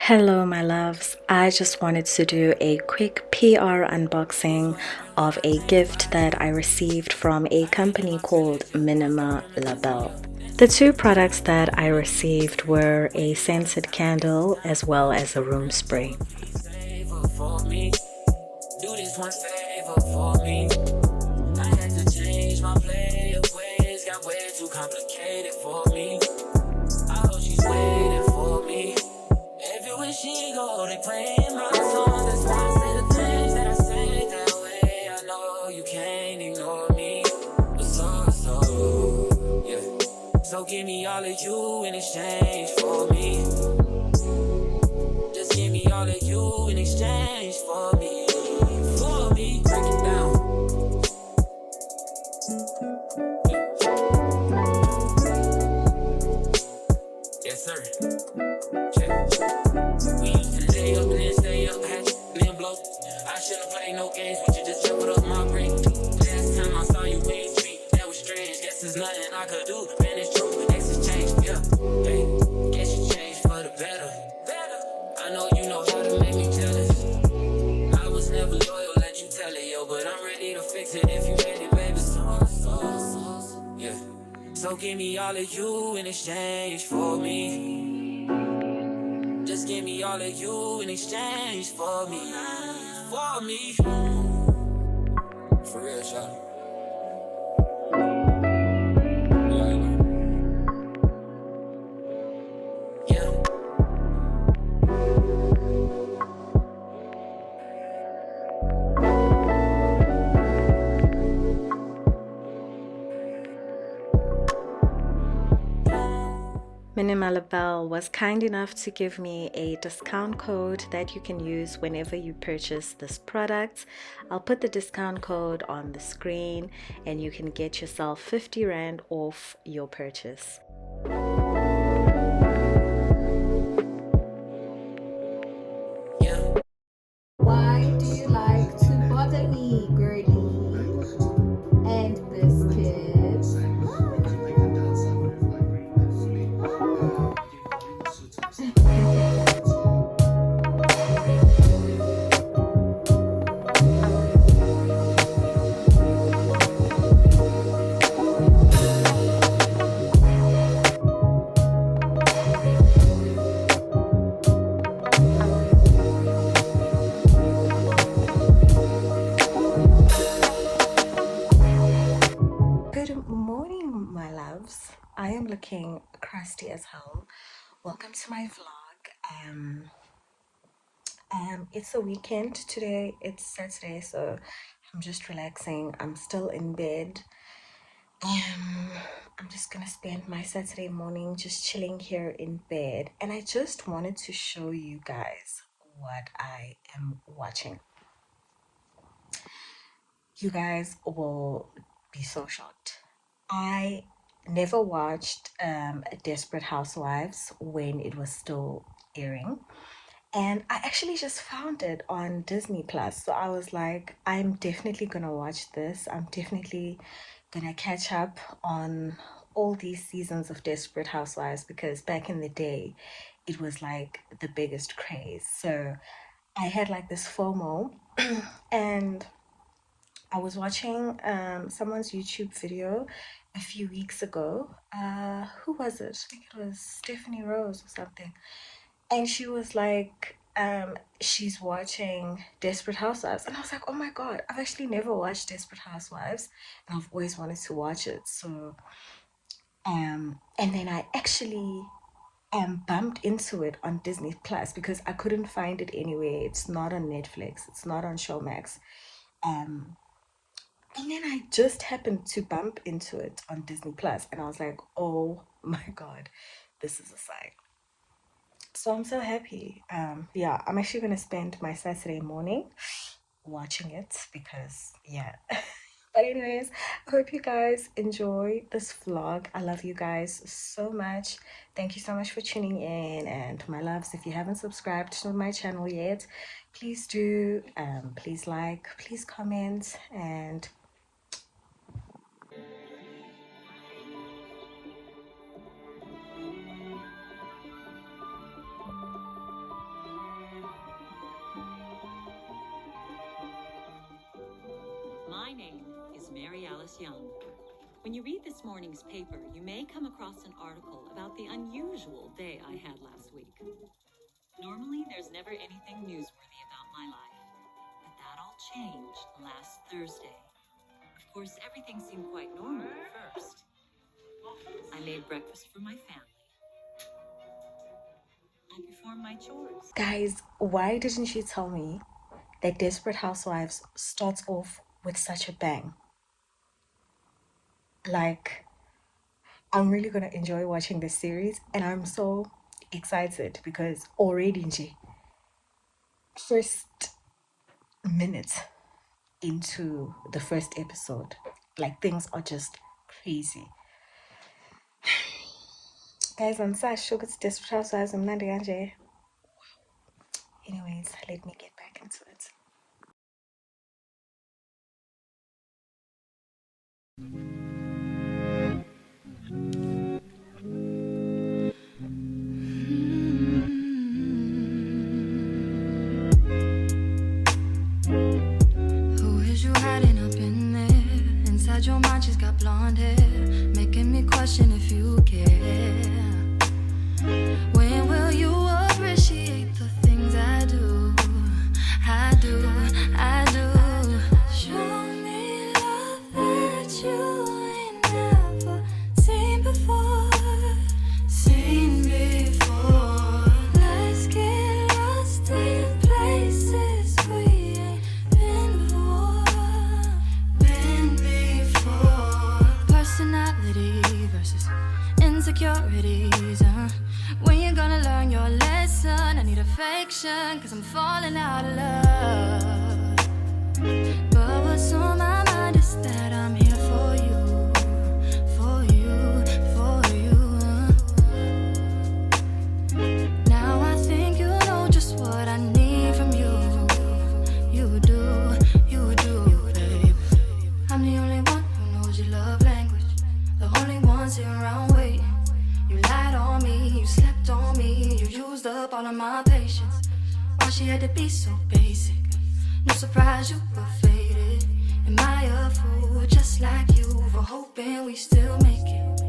Hello, my loves. I just wanted to do a quick PR unboxing of a gift that I received from a company called Minima Label. The two products that I received were a scented candle as well as a room spray. Do this one favor for me. I had to change my play of ways, got way too complicated for me. I hope she's waiting for me. Everywhere she go, they playing my song. That's why I say the things that I say that way. I know you can't ignore me. But yeah. So give me all of you in exchange for me. Just give me all of you in exchange for me. For me, break it down. Yes, sir. Check. We used to stay up and then stay up, had then blow. I should've played no games, but you just jumbled up my brain. Last time I saw you in street, that was strange. Guess there's nothing I could do. Man, it's true, X has changed, yeah. Hey, guess you changed for the better. I know how to make me jealous. I was never loyal, let you tell it, yo. But I'm ready to fix it if you ready, baby. Yeah. So give me all of you in exchange for me. Just give me all of you in exchange for me. For me. For real, shawty. Yeah. Minimalabel was kind enough to give me a discount code that you can use whenever you purchase this product. I'll put the discount code on the screen and you can get yourself 50 Rand off your purchase. Why do you like to bother me, girlie? And biscuits. Good morning, my loves. I am looking crusty as hell. Welcome to my vlog. It's a weekend today. It's Saturday, so I'm just relaxing. I'm still in bed. I'm just gonna spend my Saturday morning just chilling here in bed, and I just wanted to show you guys what I am watching. You guys will be so shocked. I never watched Desperate Housewives when it was still airing. And I actually just found it on Disney Plus. So I was like, I'm definitely gonna watch this. I'm definitely gonna catch up on all these seasons of Desperate Housewives because back in the day, it was like the biggest craze. So I had like this FOMO and I was watching someone's YouTube video a few weeks ago. Who was it? I think it was Stephanie Rose or something. And she was like, she's watching Desperate Housewives. And I was like, oh my God, I've actually never watched Desperate Housewives. And I've always wanted to watch it. So, and then I actually bumped into it on Disney Plus because I couldn't find it anywhere. It's not on Netflix. It's not on Showmax. Um, and then I just happened to bump into it on Disney Plus, and I was like, oh my God, this is a sign. So I'm so happy. Yeah, I'm actually gonna spend my Saturday morning watching it because yeah. But anyways, I hope you guys enjoy this vlog. I love you guys so much. Thank you so much for tuning in. And my loves, if you haven't subscribed to my channel yet, please do. Please like, please comment, and My name is Mary Alice Young. When you read this morning's paper, you may come across an article about the unusual day I had last week. Normally, there's never anything newsworthy about my life, but that all changed last Thursday. Of course, everything seemed quite normal at first. I made breakfast for my family. I performed my chores. Guys, why didn't you tell me that Desperate Housewives starts off with such a bang? Like, I'm really gonna enjoy watching this series, and I'm so excited because already nje, first minute into the first episode, like things are just crazy. Guys, I'm so shook. It's Desperate Housewives. I'm not Anyways, let me get back into it. Who is you hiding up in there? Inside your mind, she's got blonde hair, making me question if you care. When will you appreciate the things I do? I do, I do. Show me love that you ain't never seen before. Seen before. Let's get lost in places we ain't been before. Personality versus insecurities. When you gonna learn your lesson? I need affection, cause I'm falling out of love. But what's on my mind is that I'm here for you, for you, for you. Now I think you know just what I need from you. You do, babe. I'm the only one who knows your love language, the only one sitting around waiting. You lied on me, you slept on me, you used up all of my patience. Why she had to be so basic? No surprise you were faded. Am I a fool just like you for hoping we still make it?